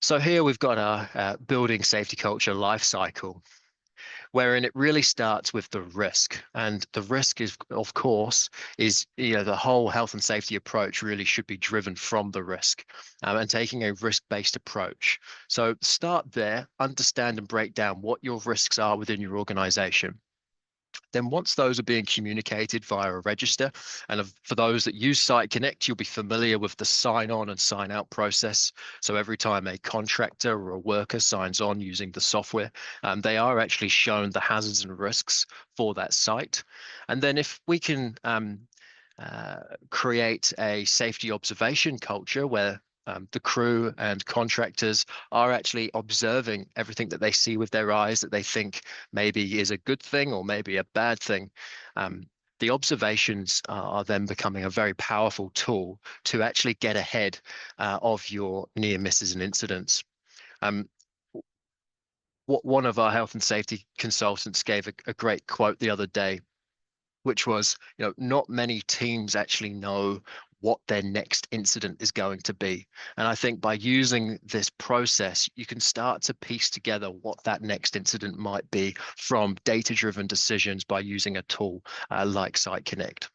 So here we've got our building safety culture life cycle, wherein it really starts with the risk. And the risk is, of course, the whole health and safety approach really should be driven from the risk, and taking a risk-based approach. So start there, understand and break down what your risks are within your organization. Then once those are being communicated via a register, and for those that use SiteConnect, you'll be familiar with the sign on and sign out process. So every time a contractor or a worker signs on using the software, they are actually shown the hazards and risks for that site. And then if we can create a safety observation culture where the crew and contractors are actually observing everything that they see with their eyes that they think maybe is a good thing or maybe a bad thing. Um, the observations are then becoming a very powerful tool to actually get ahead of your near misses and incidents. Um, what one of our health and safety consultants gave a great quote the other day, which was, not many teams actually know what their next incident is going to be. And I think by using this process, you can start to piece together what that next incident might be from data-driven decisions by using a tool like SiteConnect.